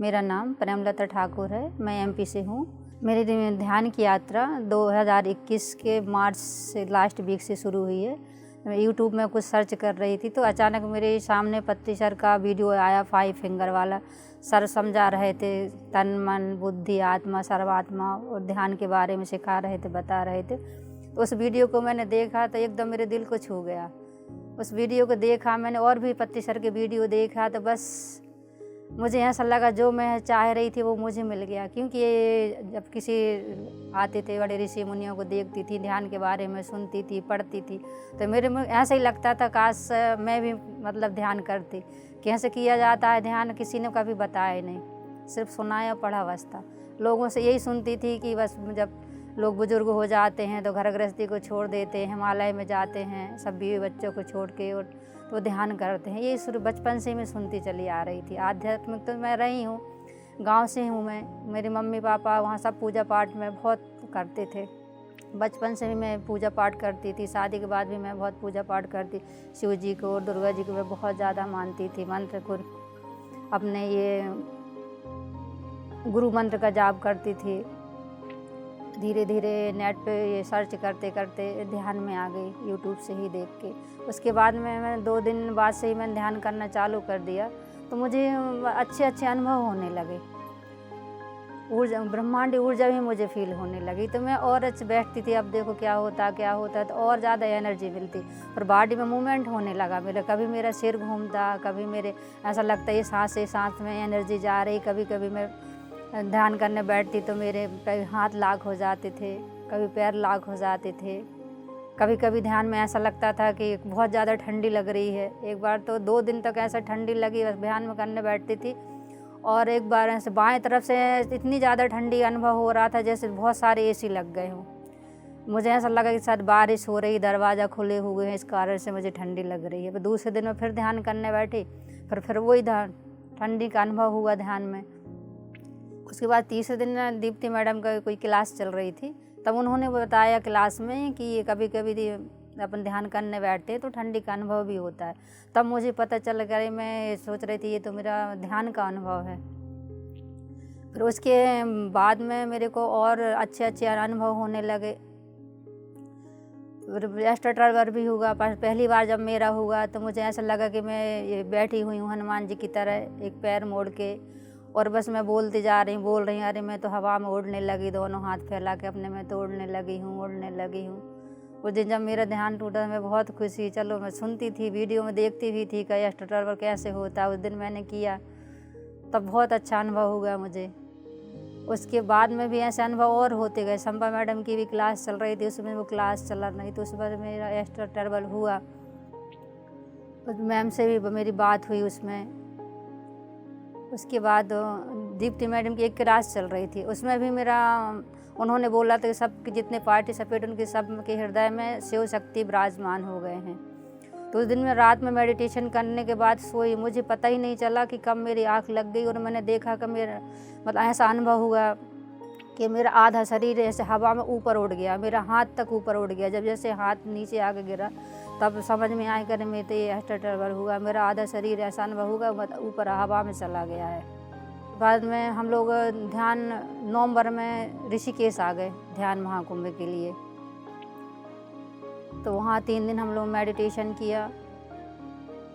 मेरा नाम प्रेमलता ठाकुर है, मैं एमपी से हूँ। मेरी ध्यान की यात्रा 2021 के मार्च से लास्ट वीक से शुरू हुई है। मैं यूट्यूब में कुछ सर्च कर रही थी तो अचानक मेरे सामने पत्ती सर का वीडियो आया 5 फिंगर वाला। सर समझा रहे थे तन मन बुद्धि आत्मा सर्वात्मा और ध्यान के बारे में सिखा रहे थे, बता रहे थे। तो उस वीडियो को मैंने देखा तो एकदम मेरे दिल को छू गया। उस वीडियो को देखा मैंने और भी पत्ती सर के वीडियो देखा तो बस मुझे ऐसा लगा जो मैं चाह रही थी वो मुझे मिल गया। क्योंकि ये जब किसी आते थे बड़े ऋषि मुनियों को देखती थी, ध्यान के बारे में सुनती थी, पढ़ती थी, तो मेरे में ऐसा ही लगता था काश मैं भी ध्यान करती। कैसे किया जाता है ध्यान किसी ने कभी बताया नहीं, सिर्फ सुनाया पढ़ा बस था। लोगों से यही सुनती थी कि बस जब लोग बुजुर्ग हो जाते हैं तो घर गृहस्थी को छोड़ देते हैं, हिमालय में जाते हैं सब बीवी बच्चों को छोड़ के और तो ध्यान करते हैं। ये शुरू बचपन से मैं सुनती चली आ रही थी। आध्यात्मिक तो मैं रही हूँ, गांव से हूँ मैं। मेरे मम्मी पापा वहाँ सब पूजा पाठ में बहुत करते थे। बचपन से भी मैं पूजा पाठ करती थी, शादी के बाद भी मैं बहुत पूजा पाठ करती। शिव जी को और दुर्गा जी को मैं बहुत ज़्यादा मानती थी। मंत्र को अपने ये गुरु मंत्र का जाप करती थी। धीरे धीरे नेट पे ये सर्च करते करते ध्यान में आ गई, यूट्यूब से ही देख के। उसके बाद में मैं 2 दिन बाद से ही मैंने ध्यान करना चालू कर दिया तो मुझे अच्छे अच्छे अनुभव होने लगे। ऊर्जा, ब्रह्मांडी ऊर्जा भी मुझे फील होने लगी। तो मैं और अच्छे बैठती थी, अब देखो क्या होता तो और ज़्यादा एनर्जी मिलती और बॉडी में मूवमेंट होने लगा मेरा। कभी मेरा सिर घूमता, कभी मेरे ऐसा लगता ये सांस से सांस में एनर्जी जा रही। कभी कभी मैं ध्यान करने बैठती तो मेरे कभी हाथ लाख हो जाते थे, कभी पैर लाख हो जाते थे। कभी कभी ध्यान में ऐसा लगता था कि बहुत ज़्यादा ठंडी लग रही है। एक बार तो 2 दिन तक ऐसा ठंडी लगी, बस ध्यान में करने बैठती थी और एक बार ऐसे बाएं तरफ से इतनी ज़्यादा ठंडी अनुभव हो रहा था जैसे बहुत सारे एसी लग गए हों। मुझे ऐसा लगा कि शायद बारिश हो रही, दरवाज़ा खुले हुए हैं, इस कारण से मुझे ठंडी लग रही है। फिर दूसरे दिन में फिर ध्यान करने बैठी, फिर वही ठंडी का अनुभव हुआ ध्यान में। उसके बाद तीसरे दिन दीप्ति मैडम का कोई क्लास चल रही थी, तब उन्होंने बताया क्लास में कि ये कभी कभी अपन ध्यान करने बैठते हैं तो ठंडी का अनुभव भी होता है। तब मुझे पता चल गया। मैं सोच रही थी ये तो मेरा ध्यान का अनुभव है। फिर उसके बाद में मेरे को और अच्छे अच्छे अनुभव होने लगे। एक्स्ट्रा ट्रैवल भी हुआ। पहली बार जब मेरा हुआ तो मुझे ऐसा लगा कि मैं ये बैठी हुई हूँ हनुमान जी की तरह, एक पैर मोड़ के और बस मैं बोलती जा रही बोल रही अरे मैं तो हवा में उड़ने लगी, दोनों हाथ फैला के अपने में तो उड़ने लगी हूँ। उस दिन जब मेरा ध्यान टूटा मैं बहुत खुशी। चलो मैं सुनती थी, वीडियो में देखती भी थी कि एक्स्ट्रा ट्रैवल कैसे होता है। उस दिन मैंने किया तब बहुत अच्छा अनुभव हुआ मुझे। उसके बाद में भी ऐसे अनुभव और होते गए। संपा मैडम की भी क्लास चल रही थी, उसमें वो क्लास चल रही तो उस पर मेरा एक्स्ट्रा ट्रैवल हुआ। उस मैम से भी मेरी बात हुई उसमें। उसके बाद दीप्ति मैडम की एक क्लास चल रही थी, उसमें भी मेरा उन्होंने बोला था कि सब जितने पार्टिसिपेट उनके सब के हृदय में शिव शक्ति विराजमान हो गए हैं। तो उस दिन में रात में मेडिटेशन करने के बाद सोई, मुझे पता ही नहीं चला कि कब मेरी आँख लग गई और मैंने देखा कि मेरा ऐसा अनुभव हुआ कि मेरा आधा शरीर ऐसे हवा में ऊपर उड़ गया, मेरा हाथ तक ऊपर उड़ गया। जब जैसे हाथ नीचे आके गिरा तब समझ में आया कि मेरे तो ये एक्स्ट्रा ट्रैवल हुआ, मेरा आधा शरीर ऐसा अनुभव हुआ ऊपर हवा में चला गया है। बाद में हम लोग ध्यान नवंबर में ऋषिकेश आ गए ध्यान महाकुंभ के लिए। तो वहाँ 3 दिन हम लोग मेडिटेशन किया।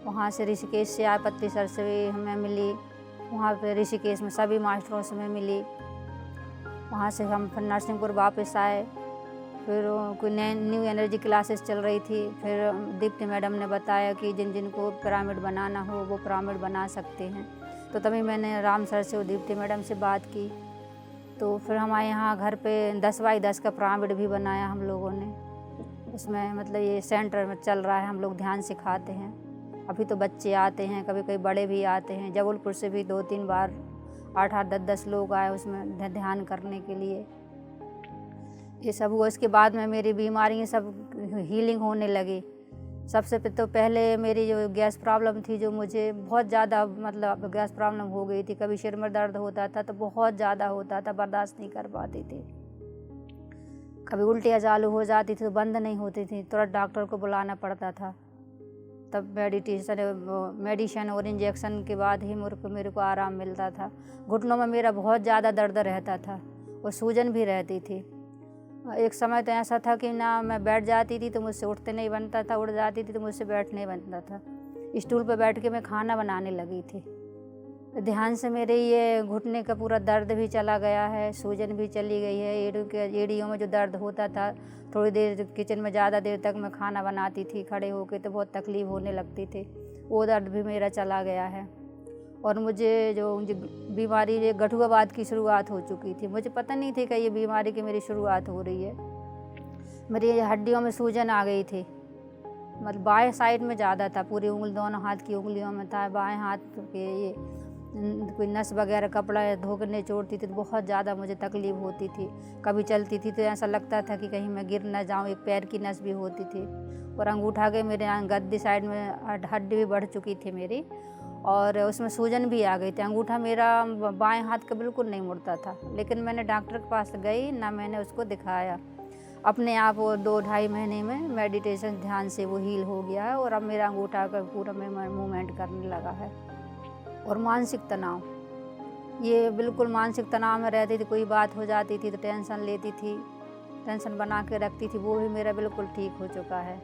वहाँ से ऋषिकेश से आए, पत्ती सर से भी हमें मिली, वहाँ पे ऋषिकेश में सभी मास्टरों से मैं मिली। वहाँ से हम फिर नरसिंहपुर वापस आए। फिर कोई न्यू एनर्जी क्लासेस चल रही थी। फिर दीप्ति मैडम ने बताया कि जिन जिन को पिरामिड बनाना हो वो पिरामिड बना सकते हैं। तो तभी मैंने राम सर से और दीप्ति मैडम से बात की। तो फिर हमारे यहाँ घर पे 10 बाई 10 का पिरामिड भी बनाया हम लोगों ने। उसमें ये सेंटर में चल रहा है, हम लोग ध्यान सिखाते हैं। अभी तो बच्चे आते हैं, कभी कभी बड़े भी आते हैं। जबलपुर से भी 2-3 बार 8-8, 10-10 लोग आए उसमें ध्यान करने के लिए। ये सब हुआ। इसके बाद में मेरी बीमारियाँ सब हीलिंग होने लगी। सबसे तो पहले मेरी जो गैस प्रॉब्लम थी, जो मुझे बहुत ज़्यादा गैस प्रॉब्लम हो गई थी। कभी सिर में दर्द होता था तो बहुत ज़्यादा होता था, बर्दाश्त नहीं कर पाती थी। कभी उल्टियाँ चालू हो जाती थी तो बंद नहीं होती थी, तुरंत डॉक्टर को बुलाना पड़ता था। तब मेडिसिन और इंजेक्शन के बाद ही मेरे को आराम मिलता था। घुटनों में मेरा बहुत ज़्यादा दर्द रहता था और सूजन भी रहती थी। एक समय तो ऐसा था कि ना मैं बैठ जाती थी तो मुझसे उठते नहीं बनता था, उठ जाती थी तो मुझसे बैठ नहीं बनता था। स्टूल पर बैठ के मैं खाना बनाने लगी थी। ध्यान से मेरे ये घुटने का पूरा दर्द भी चला गया है, सूजन भी चली गई है। एड़ियों में जो दर्द होता था, थोड़ी देर किचन में ज़्यादा देर तक मैं खाना बनाती थी खड़े होके तो बहुत तकलीफ़ होने लगती थी, वो दर्द भी मेरा चला गया है। और मुझे जो बीमारी ये गठुआवात की शुरुआत हो चुकी थी, मुझे पता नहीं थी कि ये बीमारी की मेरी शुरुआत हो रही है। मेरी हड्डियों में सूजन आ गई थी, मतलब बाएं साइड में ज़्यादा था, पूरी उंगली दोनों हाथ की उंगलियों में था। बाएं हाथ के ये कोई नस वगैरह कपड़ा धो कर निचोड़ती थी तो बहुत ज़्यादा मुझे तकलीफ़ होती थी। कभी चलती थी तो ऐसा लगता था कि कहीं मैं गिर ना जाऊँ। एक पैर की नस भी होती थी और अंगूठा के मेरे यहाँ गद्दी साइड में हड्डी भी बढ़ चुकी थी मेरी और उसमें सूजन भी आ गई थी। अंगूठा मेरा बाएं हाथ का बिल्कुल नहीं मुड़ता था, लेकिन मैंने डॉक्टर के पास गई ना, मैंने उसको दिखाया। अपने आप वो 2-2.5 महीने में मेडिटेशन ध्यान से वो हील हो गया है और अब मेरा अंगूठा का पूरा मूवमेंट करने लगा है। और मानसिक तनाव, ये बिल्कुल मानसिक तनाव में रहती थी, कोई बात हो जाती थी तो टेंशन लेती थी, टेंशन बना के रखती थी, वो भी मेरा बिल्कुल ठीक हो चुका है।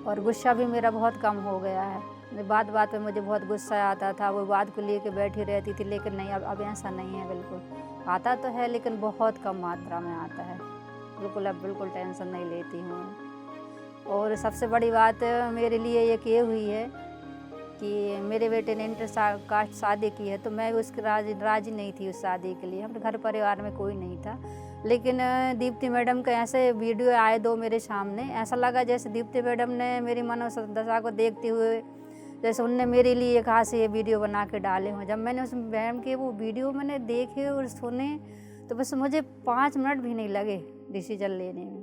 और गुस्सा भी मेरा बहुत कम हो गया है। बात बात पे मुझे बहुत गुस्सा आता था, वो बात को लेके बैठी रहती थी, लेकिन नहीं, अब ऐसा नहीं है। बिल्कुल आता तो है लेकिन बहुत कम मात्रा में आता है। बिल्कुल अब बिल्कुल टेंशन नहीं लेती हूँ। और सबसे बड़ी बात मेरे लिए ये हुई है कि मेरे बेटे ने इंटर कास्ट शादी की है, तो मैं उसके राजी नहीं थी उस शादी के लिए। हमारे घर परिवार में कोई नहीं था, लेकिन दीप्ति मैडम का ऐसे वीडियो आए 2 मेरे सामने, ऐसा लगा जैसे दीप्ति मैडम ने मेरी मनोदशा को देखते हुए जैसे उनने मेरे लिए कहा से ये वीडियो बना के डाले हों। जब मैंने उस मैम के वो वीडियो मैंने देखे और सुने तो बस मुझे 5 मिनट भी नहीं लगे डिसीजन लेने में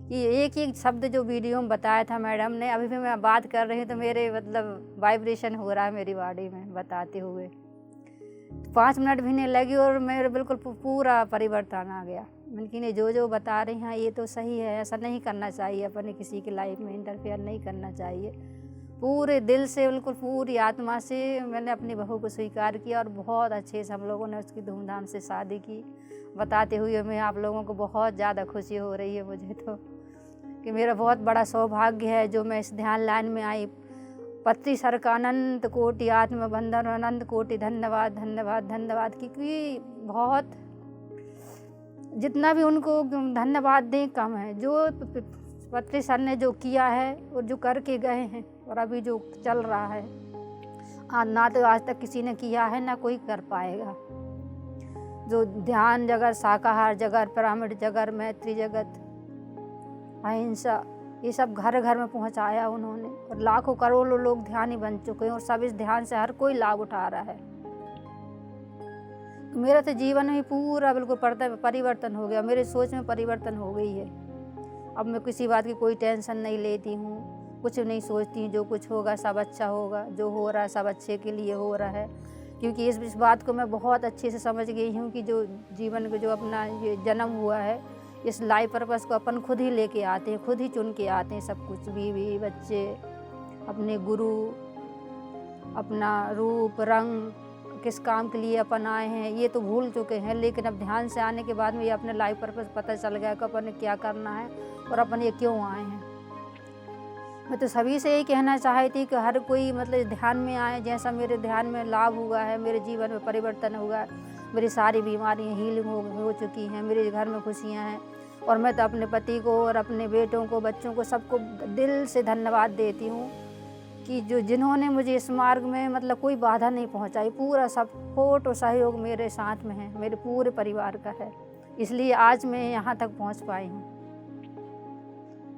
कि एक शब्द जो वीडियो में बताया था मैडम ने, अभी भी मैं बात कर रही हूँ तो मेरे मतलब वाइब्रेशन हो रहा है मेरी बॉडी में बताते हुए। 5 मिनट भी नहीं लगी और मेरे बिल्कुल पूरा परिवर्तन आ गया। मैंने कि नहीं, जो बता रही हैं ये तो सही है, ऐसा नहीं करना चाहिए, अपने किसी की लाइफ में इंटरफेयर नहीं करना चाहिए। पूरे दिल से बिल्कुल पूरी आत्मा से मैंने अपनी बहू को स्वीकार किया और बहुत अच्छे से हम लोगों ने उसकी धूमधाम से शादी की। बताते हुए मैं आप लोगों को बहुत ज़्यादा खुशी हो रही है मुझे तो कि मेरा बहुत बड़ा सौभाग्य है जो मैं इस ध्यान लाइन में आई। पत्री सर का अनंत कोटि आत्मबंधन, अनंत कोटि धन्यवाद धन्यवाद धन्यवाद, क्योंकि बहुत जितना भी उनको धन्यवाद दें कम है। जो पत्री सर ने जो किया है और जो करके गए हैं और अभी जो चल रहा है, ना तो आज तक किसी ने किया है ना कोई कर पाएगा। जो ध्यान जगत, शाकाहार जगत, पिरामिड जगत, मैत्री जगत, अहिंसा, ये सब घर घर में पहुंचाया उन्होंने और लाखों करोड़ों लोग ध्यानी बन चुके हैं और सब इस ध्यान से हर कोई लाभ उठा रहा है। मेरा तो जीवन में पूरा बिल्कुल परिवर्तन हो गया, मेरी सोच में परिवर्तन हो गई है। अब मैं किसी बात की कोई टेंशन नहीं लेती हूँ, कुछ नहीं सोचती हूँ, जो कुछ होगा सब अच्छा होगा, जो हो रहा है सब अच्छे के लिए हो रहा है। क्योंकि इस बात को मैं बहुत अच्छे से समझ गई हूँ कि जो जीवन को जो अपना ये जन्म हुआ है, इस लाइफ पर्पस को अपन खुद ही लेके आते हैं, खुद ही चुन के आते हैं सब कुछ। बीवी बच्चे, अपने गुरु, अपना रूप रंग, किस काम के लिए अपन आए हैं ये तो भूल चुके हैं, लेकिन अब ध्यान से आने के बाद में ये अपने लाइफ पर्पस पता चल गया कि अपन ने क्या करना है और अपन ये क्यों आए हैं। मैं तो सभी से यही कहना चाहती कि हर कोई मतलब ध्यान में आए। जैसा मेरे ध्यान में लाभ हुआ है, मेरे जीवन में परिवर्तन हुआ है, मेरी सारी बीमारियाँ हीलिंग हो चुकी हैं, मेरे घर में खुशियाँ हैं। और मैं तो अपने पति को और अपने बेटों को, बच्चों को, सबको दिल से धन्यवाद देती हूँ कि जिन्होंने मुझे इस मार्ग में मतलब कोई बाधा नहीं पहुँचाई। पूरा सपोर्ट और सहयोग मेरे साथ में है, मेरे पूरे परिवार का है, इसलिए आज मैं यहाँ तक पहुँच पाई हूँ।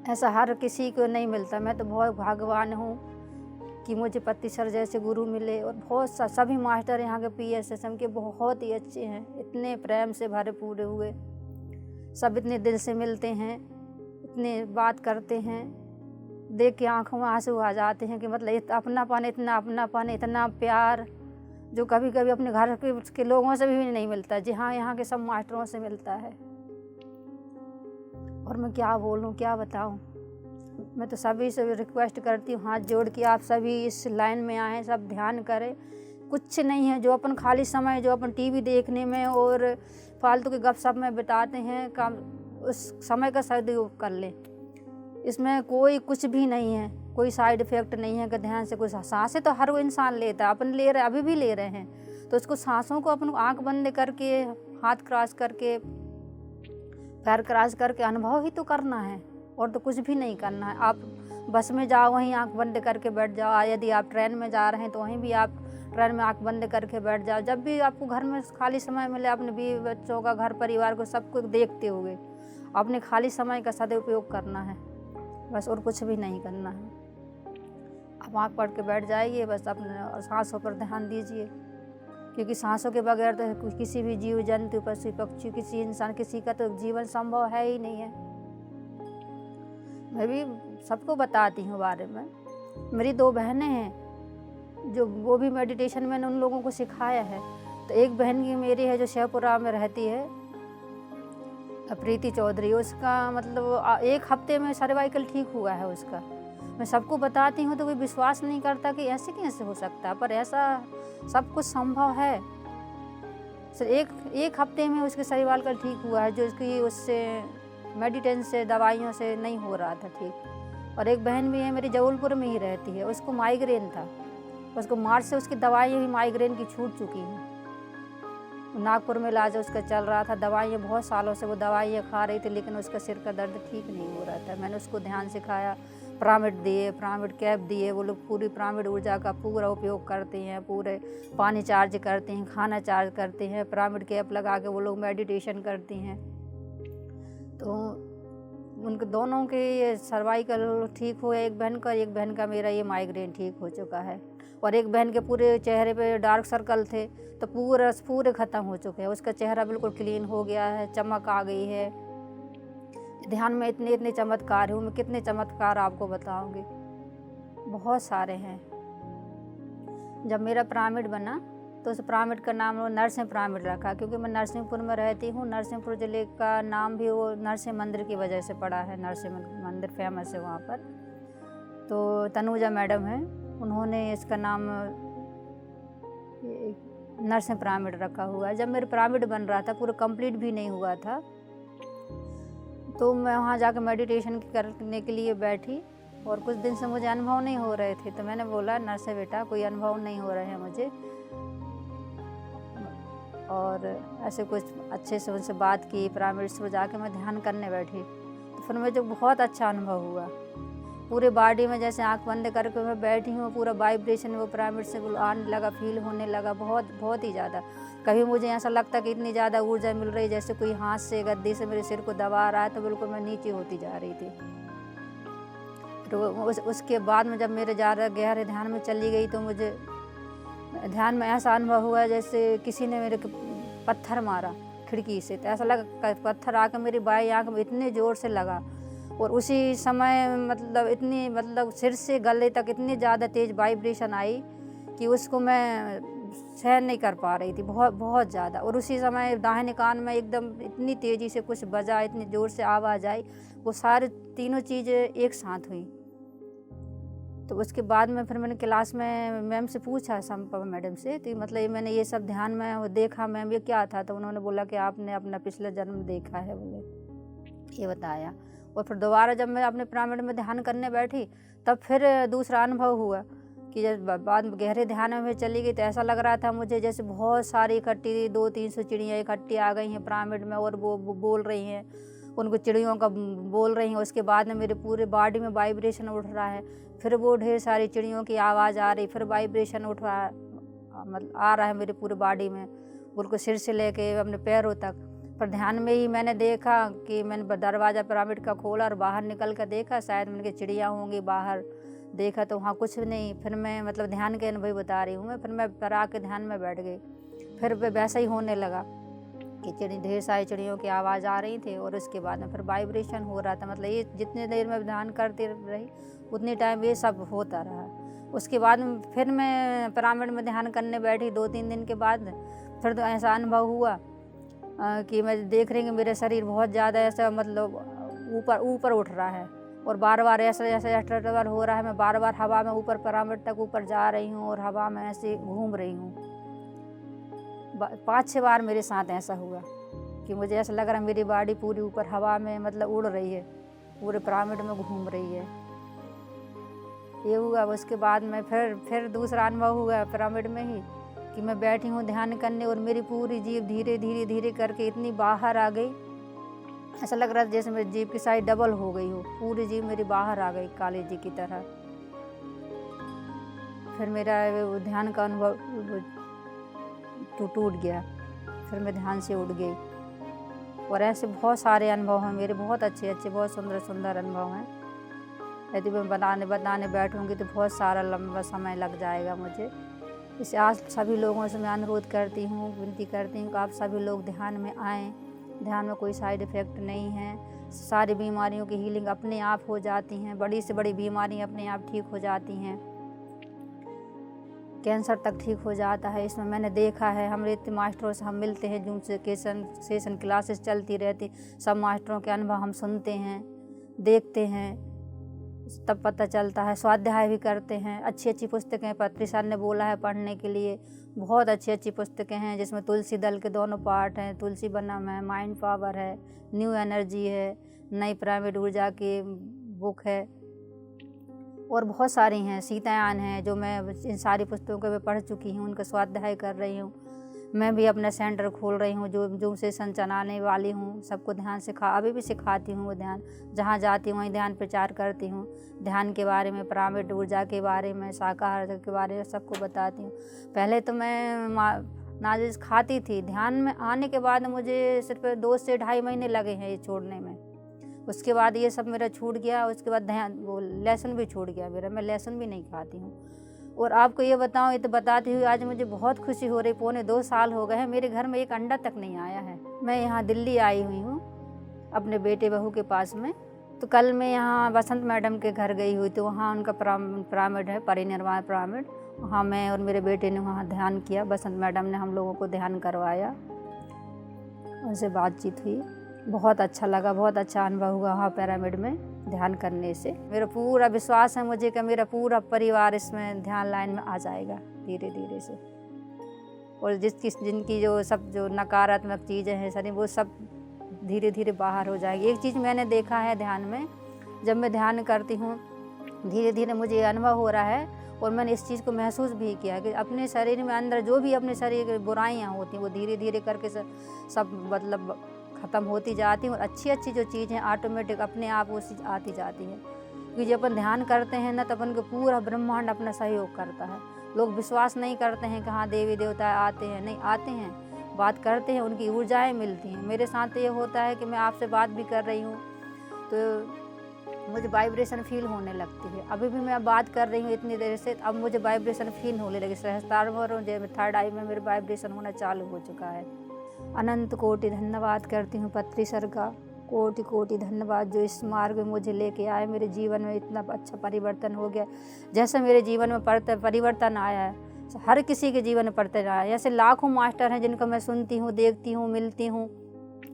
ऐसा हर किसी को नहीं मिलता। मैं तो बहुत भाग्यवान हूँ कि मुझे पत्ती सर जैसे गुरु मिले और बहुत सभी मास्टर यहाँ के PSSM के बहुत ही अच्छे हैं, इतने प्रेम से भरे पूरे हुए, सब इतने दिल से मिलते हैं, इतने बात करते हैं, देख के आँखों में आंसू आ जाते हैं कि मतलब अपनापन, इतना प्यार जो कभी कभी अपने घर के लोगों से भी नहीं मिलता, जी हाँ यहाँ के सब मास्टरों से मिलता है। और मैं क्या बोलूँ, क्या बताऊँ। मैं तो सभी से रिक्वेस्ट करती हूँ, हाथ जोड़ के आप सभी इस लाइन में आएँ, सब ध्यान करें। कुछ नहीं है जो अपन खाली समय जो अपन टीवी देखने में और फालतू के गपशप में बिताते हैं, काम उस समय का सदुपयोग कर लें। इसमें कोई कुछ भी नहीं है, कोई साइड इफ़ेक्ट नहीं है कि ध्यान से कुछ। सांसें तो हर वो इंसान लेता है, अपन ले रहे, अभी भी ले रहे हैं। तो उसको सांसों को अपन आँख बंद करके, हाथ क्रॉस करके, पैर क्रॉस करके अनुभव ही तो करना है, और तो कुछ भी नहीं करना है। आप बस में जाओ, वहीं आँख बंद करके बैठ जाओ। यदि आप ट्रेन में जा रहे हैं तो वहीं भी आप ट्रेन में आँख बंद करके बैठ जाओ। जब भी आपको घर में खाली समय मिले, अपने बीवी बच्चों का, घर परिवार को, सबको देखते हुए अपने खाली समय का सदुपयोग करना है, बस, और कुछ भी नहीं करना है। आप आँख पकड़ के बैठ जाइए, बस अपने सांसों पर ध्यान दीजिए, क्योंकि सांसों के बगैर तो किसी भी जीव जंतु, पशु पक्षी, किसी इंसान, किसी का तो जीवन संभव है ही नहीं है। मैं भी सबको बताती हूँ बारे में। मेरी 2 बहनें हैं जो वो भी मेडिटेशन मैंने उन लोगों को सिखाया है। तो एक बहन की मेरी है जो शेखपुरा में रहती है, प्रीति चौधरी। उसका मतलब 1 हफ्ते में सर्वाइकल ठीक हुआ है उसका। मैं सबको बताती हूँ तो कोई विश्वास नहीं करता कि ऐसे कैसे हो सकता है, पर ऐसा सब कुछ संभव है। सिर्फ एक हफ्ते में उसके सर्वाइकल ठीक हुआ है, जो उसकी उससे मेडिटेशन से, दवाइयों से नहीं हो रहा था ठीक। और एक बहन भी है मेरी, जबलपुर में ही रहती है, उसको माइग्रेन था। उसको मार्च से उसकी दवाइयाँ भी माइग्रेन की छूट चुकी हैं। नागपुर में इलाज उसका चल रहा था, दवाइयाँ बहुत सालों से वो दवाइयाँ खा रही थी, लेकिन उसका सिर का दर्द ठीक नहीं हो रहा था। मैंने उसको ध्यान सिखाया, पिरामिड दिए, पिरामिड कैप दिए। वो लोग पूरी पिरामिड ऊर्जा का पूरा उपयोग करते हैं, पूरे पानी चार्ज करते हैं, खाना चार्ज करते हैं, पिरामिड कैप लगा के वो लोग मेडिटेशन करती हैं। तो उनके दोनों के ये सर्वाइकल ठीक हुए, एक बहन का मेरा ये माइग्रेन ठीक हो चुका है। और एक बहन के पूरे चेहरे पे डार्क सर्कल थे, तो पूरे ख़त्म हो चुके हैं। उसका चेहरा बिल्कुल क्लीन हो गया है, चमक आ गई है। ध्यान में इतने चमत्कार हूँ मैं, कितने चमत्कार आपको बताऊंगी, बहुत सारे हैं। जब मेरा पिरामिड बना तो उस पिरामिड का नाम वो नरसिंह पिरामिड रखा, क्योंकि मैं नरसिंहपुर में रहती हूँ। नरसिंहपुर ज़िले का नाम भी वो नरसिंह मंदिर की वजह से पड़ा है। नरसिंह मंदिर फेमस है वहाँ पर। तो तनुजा मैडम हैं, उन्होंने इसका नाम नरसिंह पिरामिड रखा हुआ है। जब मेरा पिरामिड बन रहा था, पूरा कंप्लीट भी नहीं हुआ था, तो मैं वहाँ जाकर मेडिटेशन करने के लिए बैठी, और कुछ दिन से मुझे अनुभव नहीं हो रहे थे। तो मैंने बोला, नरसिंह बेटा, कोई अनुभव नहीं हो रहे हैं मुझे, और ऐसे कुछ अच्छे से उनसे बात की। पिरामिड से जाके मैं ध्यान करने बैठी, तो फिर मुझे बहुत अच्छा अनुभव हुआ। पूरे बॉडी में जैसे आंख बंद करके मैं बैठी हूँ, पूरा वाइब्रेशन वो पिरामिड से आने लगा, फील होने लगा, बहुत ही ज़्यादा। कभी मुझे ऐसा लगता कि इतनी ज़्यादा ऊर्जा मिल रही, जैसे कोई हाथ से, गद्दी से मेरे सिर को दबा रहा है, तो बिल्कुल मैं नीचे होती जा रही थी। तो उसके बाद में जब मेरे ज़्यादा गहरे ध्यान में चली गई, तो मुझे ध्यान में ऐसा अनुभव हुआ जैसे किसी ने मेरे पत्थर मारा खिड़की से। तो ऐसा लगा पत्थर आकर मेरी बाई आँख में इतने ज़ोर से लगा, और उसी समय मतलब सिर से गले तक इतनी ज़्यादा तेज़ वाइब्रेशन आई कि उसको मैं सहन नहीं कर पा रही थी, बहुत ज़्यादा। और उसी समय दाहिने कान में एकदम इतनी तेज़ी से कुछ बजा, इतनी ज़ोर से आवाज़ आई, वो सारे तीनों चीज़ें एक साथ हुई। तो उसके बाद में फिर मैंने क्लास में मैम से पूछा, संपा मैडम से, कि मतलब मैंने ये सब ध्यान में देखा मैम, ये क्या था? तो उन्होंने बोला कि आपने अपना पिछला जन्म देखा है, बोले, ये बताया। और फिर दोबारा जब मैं अपने पिरामिड में ध्यान करने बैठी, तब फिर दूसरा अनुभव हुआ कि जब बाद में गहरे ध्यान में चली गई, तो ऐसा लग रहा था मुझे जैसे बहुत सारी इकट्ठी 200-300 चिड़ियाँ इकट्ठी आ गई हैं पिरामिड में, और वो बोल रही हैं, उनको चिड़ियों का बोल रही हैं। उसके बाद में मेरे पूरे बॉडी में वाइब्रेशन उठ रहा है, फिर वो ढेर सारी चिड़ियों की आवाज़ आ रही, फिर वाइब्रेशन उठ रहा है, मतलब आ रहा है मेरे पूरे बॉडी में, बिल्कुल सिर से लेके अपने पैरों तक। पर ध्यान में ही मैंने देखा कि मैंने दरवाज़ा पिरामिड का खोला और बाहर निकल कर देखा, शायद मैंने चिड़िया होंगी बाहर, देखा तो वहाँ कुछ नहीं। फिर मैं मतलब ध्यान के अनुभव बता रही हूँ मैं, फिर मैं पर आके ध्यान में बैठ गई। फिर वैसा ही होने लगा कि ढेर सारी चिड़ियों की आवाज़ आ रही थी, और उसके बाद में फिर वाइब्रेशन हो रहा था। मतलब ये जितनी देर में ध्यान करती रही, उतनी टाइम ये सब होता रहा। उसके बाद फिर मैं पिरामिड में ध्यान करने बैठी 2-3 दिन के बाद। फिर तो ऐसा अनुभव हुआ कि मैं देख रही हूँ कि मेरा शरीर बहुत ज़्यादा ऐसा मतलब ऊपर उठ रहा है, और बार बार ऐसे ऐसे ट्रेवल हो रहा है, मैं बार बार हवा में ऊपर पिरामिड तक ऊपर जा रही हूँ और हवा में ऐसे घूम रही हूँ। 5-6 बार मेरे साथ ऐसा हुआ कि मुझे ऐसा लग रहा है मेरी बॉडी पूरी ऊपर हवा में मतलब उड़ रही है, पूरे पिरामिड में घूम रही है। ये हुआ। उसके बाद में फिर दूसरा अनुभव हुआ पिरामिड में ही कि मैं बैठी हूँ ध्यान करने और मेरी पूरी जीभ धीरे धीरे धीरे करके इतनी बाहर आ गई, ऐसा लग रहा था जैसे मेरी जीभ की साइज डबल हो गई हो, पूरी जीभ मेरी बाहर आ गई काली जी की तरह। फिर मेरा वो ध्यान का अनुभव टूट गया, फिर मैं ध्यान से उठ गई। और ऐसे बहुत सारे अनुभव हैं मेरे, बहुत अच्छे अच्छे बहुत सुंदर सुंदर अनुभव हैं। यदि मैं बताने बैठूंगी तो बहुत सारा लंबा समय लग जाएगा मुझे। इसे आज सभी लोगों से मैं अनुरोध करती हूँ, विनती करती हूँ कि आप सभी लोग ध्यान में आएँ। ध्यान में कोई साइड इफ़ेक्ट नहीं है, सारी बीमारियों की हीलिंग अपने आप हो जाती हैं, बड़ी से बड़ी बीमारियाँ अपने आप ठीक हो जाती हैं, कैंसर तक ठीक हो जाता है। इसमें मैंने देखा है, हमारे इतने मास्टरों से हम मिलते हैं, जूम सेशन क्लासेस चलती रहती, सब मास्टरों के अनुभव हम सुनते हैं, देखते हैं, तब पता चलता है। स्वाध्याय भी करते हैं, अच्छी अच्छी पुस्तकें पत्री सर ने बोला है पढ़ने के लिए, बहुत अच्छी अच्छी पुस्तकें हैं जिसमें तुलसी दल के दोनों पार्ट हैं, तुलसी बनम है, माइंड पावर है, न्यू एनर्जी है, नई पिरामिड ऊर्जा की बुक है और बहुत सारी हैं, सीतायान हैं, जो मैं इन सारी पुस्तकों को भी पढ़ चुकी हूँ, उनका स्वाध्याय कर रही हूँ। मैं भी अपना सेंटर खोल रही हूँ, जो सेशन चलाने वाली हूँ, सबको ध्यान अभी भी सिखाती हूँ। वो ध्यान जहाँ जाती हूँ वहीं ध्यान प्रचार करती हूँ, ध्यान के बारे में, पिरामिड ऊर्जा के बारे में, शाकाहार के बारे में सबको बताती हूँ। पहले तो मैं नाजिश खाती थी, ध्यान में आने के बाद मुझे सिर्फ 2 से 2.5 महीने लगे हैं ये छोड़ने में। उसके बाद ये सब मेरा छूट गया। उसके बाद वो लहसुन भी छूट गया मेरा, मैं लहसुन भी नहीं खाती हूँ। और आपको ये बताऊँ, ये तो बताती हुई आज मुझे बहुत खुशी हो रही, 2.25 साल हो गए हैं, मेरे घर में एक अंडा तक नहीं आया है। मैं यहाँ दिल्ली आई हुई हूँ अपने बेटे बहू के पास में। तो कल मैं यहाँ बसंत मैडम के घर गई हुई, तो वहाँ उनका पिरामिड है, परिनिर्वाण पिरामिड, वहाँ मैं और मेरे बेटे ने वहाँ ध्यान किया। बसंत मैडम ने हम लोगों को ध्यान करवाया, उनसे बातचीत हुई, बहुत अच्छा लगा, बहुत अच्छा अनुभव हुआ वहाँ पिरामिड में ध्यान करने से। मेरा पूरा विश्वास है मुझे कि मेरा पूरा परिवार इसमें ध्यान लाइन में आ जाएगा धीरे धीरे से। और जिनकी जो नकारात्मक चीज़ें हैं सनी, वो सब धीरे धीरे बाहर हो जाएगी। एक चीज़ मैंने देखा है ध्यान में, जब मैं ध्यान करती हूँ धीरे धीरे मुझे ये अनुभव हो रहा है और मैंने इस चीज़ को महसूस भी किया कि अपने शरीर में अंदर जो भी अपने शरीर की बुराइयाँ होती हैं वो धीरे धीरे करके सब मतलब ख़त्म होती जाती हैं और अच्छी अच्छी जो चीज़ें ऑटोमेटिक अपने आप वो चीज़ आती जाती है। क्योंकि जब अपन ध्यान करते हैं ना, तब उनको पूरा ब्रह्मांड अपना सहयोग करता है। लोग विश्वास नहीं करते हैं कि हाँ देवी देवता आते हैं, नहीं आते हैं, बात करते हैं, उनकी ऊर्जाएं मिलती हैं। मेरे साथ ये होता है कि मैं आपसे बात भी कर रही हूँ तो मुझे वाइब्रेशन फील होने लगती है। अभी भी मैं बात कर रही हूँ इतनी देर से, अब मुझे वाइब्रेशन फील होने लगी। सहस्त्रार में थर्ड आई में मेरे वाइब्रेशन होना चालू हो चुका है। अनंत कोटि धन्यवाद करती हूँ पत्री सर का, कोटि कोटि धन्यवाद जो इस मार्ग में मुझे लेके आए। मेरे जीवन में इतना अच्छा परिवर्तन हो गया, जैसे मेरे जीवन में परिवर्तन आया है, हर किसी के जीवन में परिवर्तन आया है। ऐसे लाखों मास्टर हैं जिनको मैं सुनती हूँ, देखती हूँ, मिलती हूँ,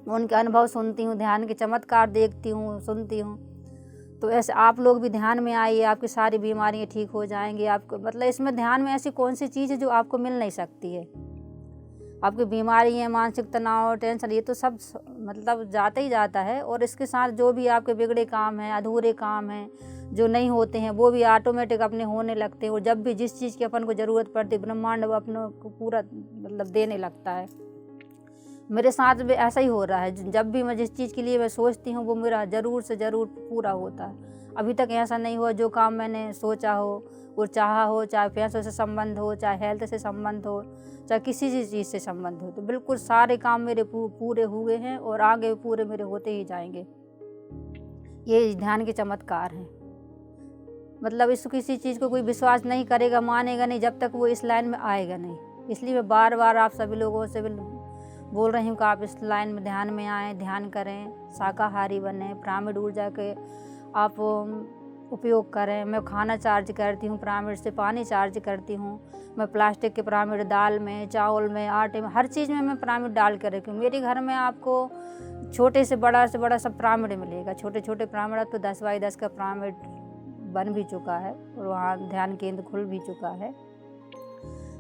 उनके अनुभव सुनती हूँ, ध्यान के चमत्कार देखती हूँ, सुनती हूँ। तो ऐसे आप लोग भी ध्यान में आइए, आपकी सारी बीमारियाँ ठीक हो जाएंगी। आपको मतलब इसमें ध्यान में ऐसी कौन सी चीज़ है जो आपको मिल नहीं सकती है। आपकी बीमारी है, मानसिक तनाव, टेंशन, ये तो सब मतलब जाता ही जाता है। और इसके साथ जो भी आपके बिगड़े काम हैं, अधूरे काम हैं, जो नहीं होते हैं, वो भी ऑटोमेटिक अपने होने लगते हैं। और जब भी जिस चीज़ की अपन को ज़रूरत पड़ती है, ब्रह्मांड वो अपनों को पूरा मतलब देने लगता है। मेरे साथ भी ऐसा ही हो रहा है। जब भी मैं जिस चीज़ के लिए मैं सोचती हूँ वो मेरा ज़रूर से ज़रूर पूरा होता है। अभी तक ऐसा नहीं हुआ जो काम मैंने सोचा हो और चाहा हो, चाहे पैसों से संबंध हो, चाहे हेल्थ से संबंध हो, चाहे किसी चीज़ से संबंध हो, तो बिल्कुल सारे काम मेरे पूरे हुए हैं और आगे पूरे मेरे होते ही जाएंगे। ये ध्यान के चमत्कार हैं। मतलब इस किसी चीज़ को कोई विश्वास नहीं करेगा, मानेगा नहीं जब तक वो इस लाइन में आएगा नहीं। इसलिए मैं बार बार आप सभी लोगों से बोल रही हूँ कि आप इस लाइन में ध्यान में आएँ, ध्यान करें, शाकाहारी बने, पिरामिड ऊर्जा के आप उपयोग करें। मैं खाना चार्ज करती हूँ पिरामिड से, पानी चार्ज करती हूँ। मैं प्लास्टिक के पिरामिड दाल में, चावल में, आटे में, हर चीज़ में मैं पिरामिड डाल कर रखी हूँ। मेरे घर में आपको छोटे से बड़ा सब पिरामिड मिलेगा। छोटे छोटे पिरामिड, अब तो 10 बाई 10 का पिरामिड बन भी चुका है और वहाँ ध्यान केंद्र खुल भी चुका है।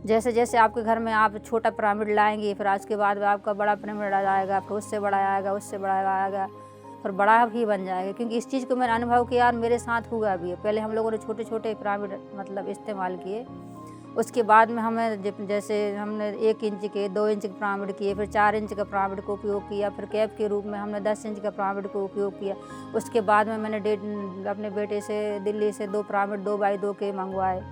जैसे जैसे आपके घर में आप छोटा पिरामिड लाएंगे, फिर उसके बाद आपका बड़ा पिरामिड आ जाएगा, फिर उससे बड़ा आएगा, उससे बड़ा आएगा, फिर बड़ा भी बन जाएगा। क्योंकि इस चीज़ को मैंने अनुभव किया और मेरे साथ हुआ भी है। पहले हम लोगों ने छोटे छोटे पिरामिड मतलब इस्तेमाल किए, उसके बाद में हमें जैसे हमने 1 इंच के, 2 इंच के पिरामिड किए, फिर 4 इंच का पिरामिड को उपयोग किया, फिर कैप के रूप में हमने 10 इंच का पिरामिड को उपयोग किया। उसके बाद में मैंने अपने बेटे से दिल्ली से 2 पिरामिड 2 बाई 2 के मंगवाए।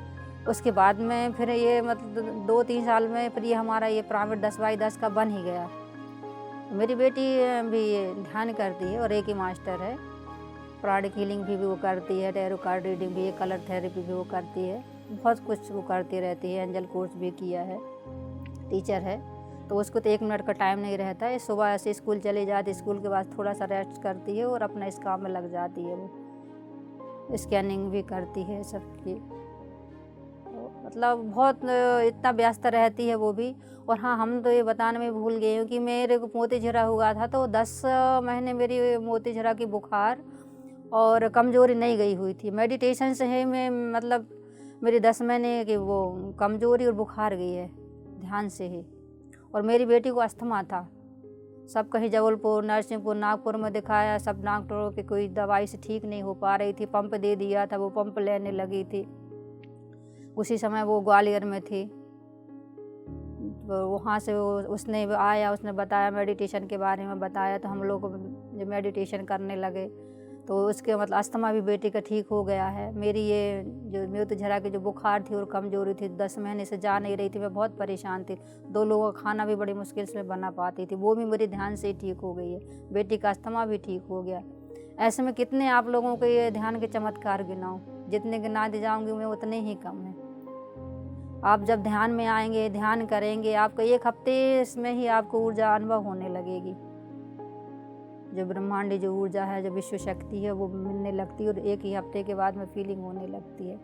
उसके बाद में फिर ये मतलब 2-3 साल में फिर ये हमारा ये पिरामिड 10 बाई 10 का बन ही गया। मेरी बेटी भी ध्यान करती है और रेकी मास्टर है। प्राणिक हीलिंग भी वो करती है, टैरो कार्ड रीडिंग भी, कलर थेरेपी भी वो करती है। बहुत कुछ वो करती रहती है। एंजल कोर्स भी किया है, टीचर है। तो उसको तो 1 मिनट का टाइम नहीं रहता है। सुबह से स्कूल चली जाती, स्कूल के बाद थोड़ा सा रेस्ट करती है और अपना इस काम में लग जाती है। वो स्कैनिंग भी करती है सबकी, मतलब बहुत इतना व्यस्त रहती है वो भी। और हाँ, हम तो ये बताने में भूल गए हैं कि मेरे को मोतीझरा हुआ था, तो 10 महीने मेरी मोतीझरा की बुखार और कमज़ोरी नहीं गई हुई थी। मेडिटेशन से ही मैं मतलब मेरी 10 महीने की वो कमज़ोरी और बुखार गई है ध्यान से ही। और मेरी बेटी को अस्थमा था। सब कहीं जबलपुर, नरसिंहपुर, नागपुर में दिखाया, सब डॉक्टरों की कोई दवाई से ठीक नहीं हो पा रही थी। पंप दे दिया था, वो पंप लेने लगी थी। उसी समय वो ग्वालियर में थी, तो वहाँ से उसने आया, उसने बताया, मेडिटेशन के बारे में बताया, तो हम लोग जो मेडिटेशन करने लगे तो उसके मतलब अस्थमा भी बेटी का ठीक हो गया है। मेरी ये जो मोतीझरा की जो बुखार थी और कमज़ोरी थी, 10 महीने से जा नहीं रही थी, मैं बहुत परेशान थी। 2 लोगों का खाना भी बड़ी मुश्किल से बना पाती थी, वो भी मेरे ध्यान से ही ठीक हो गई है। बेटी का अस्थमा भी ठीक हो गया। ऐसे में कितने आप लोगों को ये ध्यान के चमत्कार गिनाऊँ, जितने गिना दी जाऊँगी मैं उतने ही कम है। आप जब ध्यान में आएंगे, ध्यान करेंगे, आपको 1 हफ्ते में ही आपको ऊर्जा अनुभव होने लगेगी। जो ब्रह्मांडी जो ऊर्जा है, जो विश्व शक्ति है, वो मिलने लगती है और 1 ही हफ्ते के बाद में फीलिंग होने लगती है।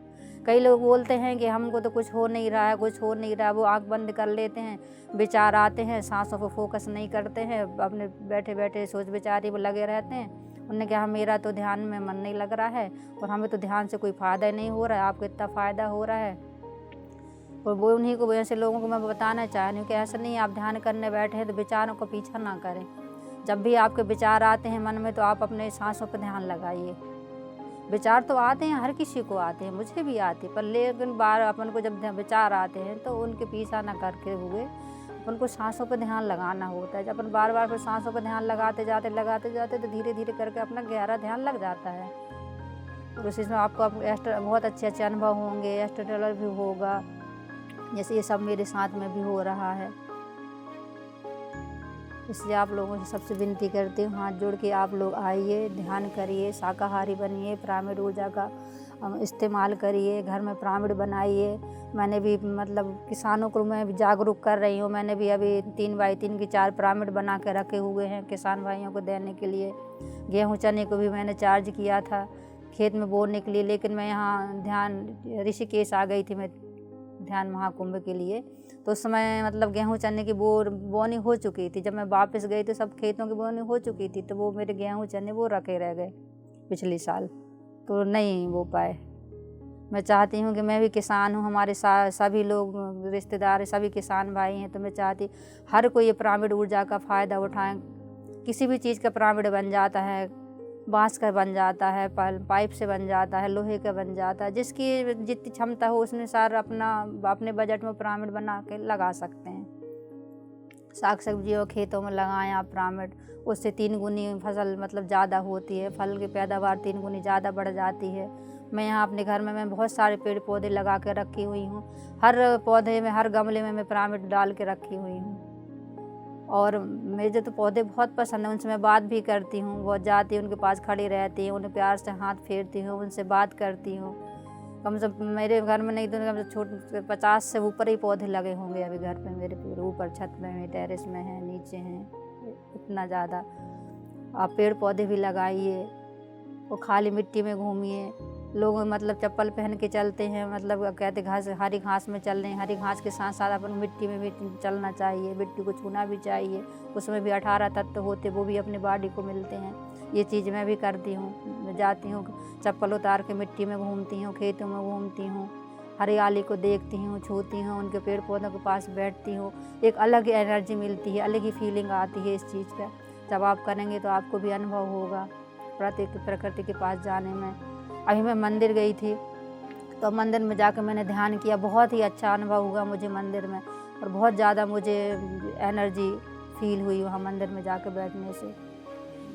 कई लोग बोलते हैं कि हमको तो कुछ हो नहीं रहा है, कुछ हो नहीं रहा है। वो आँख बंद कर लेते हैं, विचार आते हैं, सांसों पर फोकस नहीं करते हैं, अपने बैठे बैठे सोच विचार में लगे रहते हैं। उन्होंने कहा मेरा तो ध्यान में मन नहीं लग रहा है और हमें तो ध्यान से कोई फ़ायदा नहीं हो रहा है, आपको इतना फ़ायदा हो रहा है। और वो उन्हीं को, ऐसे लोगों को मैं बताना चाह रही हूँ कि ऐसा नहीं, आप ध्यान करने बैठे हैं तो विचारों का पीछा ना करें। जब भी आपके विचार आते हैं मन में, तो आप अपने सांसों पर ध्यान लगाइए। विचार तो आते हैं, हर किसी को आते हैं, मुझे भी आते हैं, पर लेकिन बार अपन को जब विचार आते हैं तो उनके पीछा ना करके हुए अपन को सांसों पर ध्यान लगाना होता है। जब अपन बार बार फिर सांसों पर ध्यान लगाते जाते तो धीरे धीरे करके अपना गहरा ध्यान लग जाता है। और उस चीज़ में आपको बहुत अच्छे अनुभव होंगे, एस्ट्रोटलर भी होगा, जैसे ये सब मेरे साथ में भी हो रहा है। इसलिए आप लोगों से सबसे विनती करती हूँ, हाथ जोड़ के आप लोग आइए, ध्यान करिए, शाकाहारी बनिए, पिरामिड ऊर्जा का इस्तेमाल करिए, घर में पिरामिड बनाइए। मैंने भी मतलब किसानों को मैं भी जागरूक कर रही हूँ। मैंने भी अभी 3 बाई 3 की 4 पिरामिड बना के रखे हुए हैं किसान भाइयों को देने के लिए। गेहूँ चने को भी मैंने चार्ज किया था खेत में बोने के लिए, लेकिन मैं यहाँ ध्यान ऋषिकेश आ गई थी मैं ध्यान महाकुंभ के लिए। तो उस समय मतलब गेहूँ चने की बोनी हो चुकी थी। जब मैं वापस गई तो सब खेतों की बोनी हो चुकी थी, तो वो मेरे गेहूँ चने वो रखे रह गए पिछले साल, तो नहीं हो पाए। मैं चाहती हूँ कि मैं भी किसान हूँ, हमारे सभी लोग रिश्तेदार सभी किसान भाई हैं, तो मैं चाहती हर कोई ये पिरामिड ऊर्जा का फ़ायदा उठाएं। किसी भी चीज़ का पिरामिड बन जाता है, बांस का बन जाता है, पाइप से बन जाता है, लोहे का बन जाता है। जिसकी जितनी क्षमता हो उसने सार अपने बजट में पिरामिड बना के लगा सकते हैं। साग सब्जियों खेतों में लगाएं आप पिरामिड, उससे 3 गुनी फसल मतलब ज़्यादा होती है, फल की पैदावार 3 गुनी ज़्यादा बढ़ जाती है। मैं यहाँ अपने घर में मैं बहुत सारे पेड़ पौधे लगा के रखी हुई हूँ। हर पौधे में, हर गमले में मैं पिरामिड डाल के रखी हुई हूँ। और मुझे तो पौधे बहुत पसंद है, उनसे मैं बात भी करती हूँ। वो जाती है उनके पास खड़ी रहती हूँ, उन्हें प्यार से हाथ फेरती हूँ, उनसे बात करती हूँ। कम से कम मेरे घर में नहीं तो कम से छोटे 50 से ऊपर ही पौधे लगे होंगे अभी घर पे मेरे पूरे। ऊपर छत में है, टेरेस में है, नीचे हैं, इतना ज़्यादा। आप पेड़ पौधे भी लगाइए और खाली मिट्टी में घूमिए। लोग मतलब चप्पल पहन के चलते हैं, मतलब कहते घास हरी घास में चल रहे हैं। हरी घास के साथ साथ अपन मिट्टी में भी चलना चाहिए, मिट्टी को छूना भी चाहिए। उसमें भी 18 तत्व होते, वो भी अपनी बॉडी को मिलते हैं। ये चीज़ मैं भी करती हूँ। मैं जाती हूँ, चप्पल उतार के मिट्टी में घूमती हूँ, खेतों में घूमती हूँ, हरियाली को देखती हूँ, छूती हूँ, उनके पेड़ पौधों के पास बैठती हूँ। एक अलग एनर्जी मिलती है, अलग ही फीलिंग आती है इस चीज़ का। जब आप करेंगे तो आपको भी अनुभव होगा प्रकृति के पास जाने में। अभी मैं मंदिर गई थी, तो मंदिर में जाकर मैंने ध्यान किया। बहुत ही अच्छा अनुभव हुआ मुझे मंदिर में, और बहुत ज़्यादा मुझे एनर्जी फील हुई वहाँ मंदिर में जाकर बैठने से।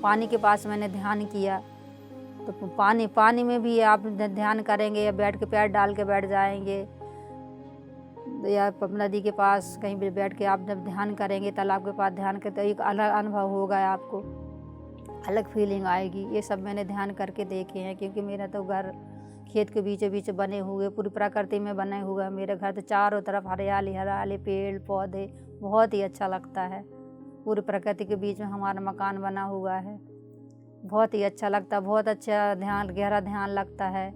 पानी के पास मैंने ध्यान किया, तो पानी में भी आप ध्यान करेंगे या बैठ के पैर डाल के बैठ जाएंगे, या नदी के पास कहीं भी बैठ के आप जब ध्यान करेंगे, तालाब के पास ध्यान करते, तो एक अलग अनुभव होगा, आपको अलग फीलिंग आएगी। ये सब मैंने ध्यान करके देखे हैं, क्योंकि मेरा तो घर खेत के बीचों बीच बने हुए, पूरी प्रकृति में बने हुए मेरा घर। तो चारों तरफ हरियाली हरियाली, पेड़ पौधे, बहुत ही अच्छा लगता है। पूरी प्रकृति के बीच में हमारा मकान बना हुआ है, बहुत ही अच्छा लगता है। बहुत अच्छा ध्यान, गहरा ध्यान लगता है,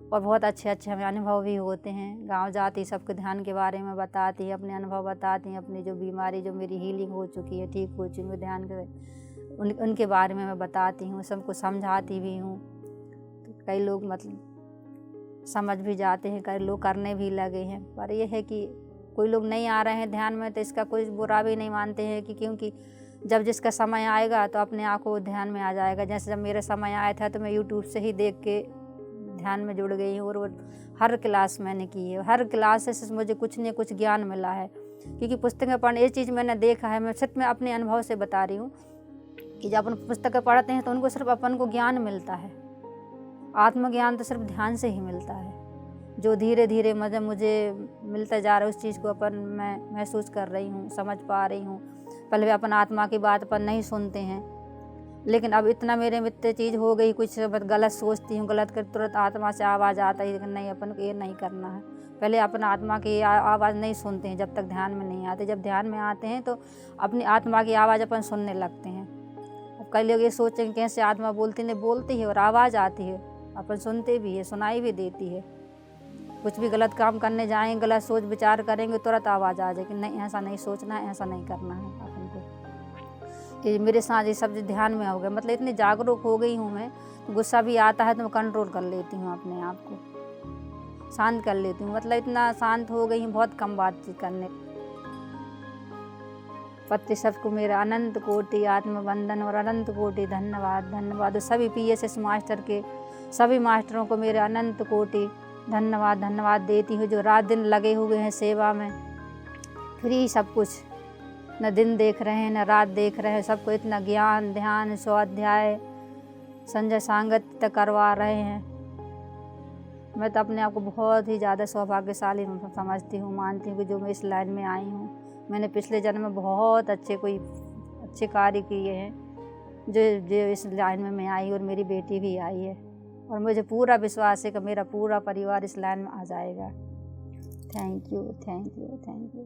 और बहुत अच्छे अच्छे हमें अनुभव भी होते हैं। गांव जाती, सबको ध्यान के बारे में बताती, अपने अनुभव बताती, अपनी जो बीमारी, जो मेरी हीलिंग हो चुकी है, ठीक हो चुकी है, ध्यान के उनके बारे में मैं बताती हूँ, सबको समझाती भी हूँ। तो कई लोग मतलब समझ भी जाते हैं, कई लोग करने भी लगे हैं। पर यह है कि कोई लोग नहीं आ रहे हैं ध्यान में, तो इसका कोई बुरा भी नहीं मानते हैं, कि क्योंकि जब जिसका समय आएगा तो अपने आप को ध्यान में आ जाएगा। जैसे जब मेरा समय आया था, तो मैं यूट्यूब से ही देख के ध्यान में जुड़ गई हूँ, और हर क्लास मैंने की है। हर क्लास से मुझे कुछ न कुछ ज्ञान मिला है, क्योंकि पुस्तकें पढ़ने, ये चीज़ मैंने देखा है। मैं सिर्फ मैं अपने अनुभव से बता रही हूँ कि जब अपन पुस्तकें पढ़ते हैं तो उनको सिर्फ अपन को ज्ञान मिलता है, आत्मज्ञान तो सिर्फ ध्यान से ही मिलता है, जो धीरे धीरे मुझे मिलता जा रहा है। उस चीज़ को मैं महसूस कर रही हूँ, समझ पा रही हूँ। पहले अपन आत्मा की बात अपन नहीं सुनते हैं, लेकिन अब इतना मेरे में इतनी चीज़ हो गई, कुछ गलत सोचती हूँ, गलत कर, तुरंत आत्मा से आवाज़ आता है, लेकिन नहीं, अपन को ये नहीं करना है। पहले अपन आत्मा की आवाज़ नहीं सुनते हैं जब तक ध्यान में नहीं आते। जब ध्यान में आते हैं तो अपनी आत्मा की आवाज़ अपन सुनने लगते हैं। अब कई लोग ये सोचेंगे कैसे आत्मा बोलती, नहीं बोलती है, और आवाज़ आती है, अपन सुनते भी है, सुनाई भी देती है। कुछ भी गलत काम करने जाएंगे, गलत सोच विचार करेंगे, तुरंत आवाज़ आ जाएगी, नहीं ऐसा नहीं सोचना है, ऐसा नहीं करना है अपन को। ये मेरे साथ ये सब ध्यान में हो गया, मतलब इतनी जागरूक हो गई हूँ मैं। तो गुस्सा भी आता है तो मैं कंट्रोल कर लेती हूँ, अपने आप को शांत कर लेती हूँ। मतलब इतना शांत हो गई हूँ, बहुत कम बातचीत करने। पति सबको मेरा अनंत कोटि आत्मवंदन और अनंत कोटि धन्यवाद। धन्यवाद सभी PSS मास्टर के, सभी मास्टरों को मेरे अनंत कोटि धन्यवाद देती हूँ, जो रात दिन लगे हुए हैं सेवा में। फ्री सब कुछ, न दिन देख रहे हैं न रात देख रहे हैं, सबको इतना ज्ञान, ध्यान, स्वाध्याय, संजय सांगत करवा रहे हैं। मैं तो अपने आप को बहुत ही ज़्यादा सौभाग्यशाली समझती हूँ, मानती हूँ कि जो मैं इस लाइन में आई हूँ। मैंने पिछले जन्म में बहुत अच्छे कार्य किए हैं, जो इस लाइन में मैं आई, और मेरी बेटी भी आई है, और मुझे पूरा विश्वास है कि मेरा पूरा परिवार इस लाइन में आ जाएगा। Thank you, thank you, thank you.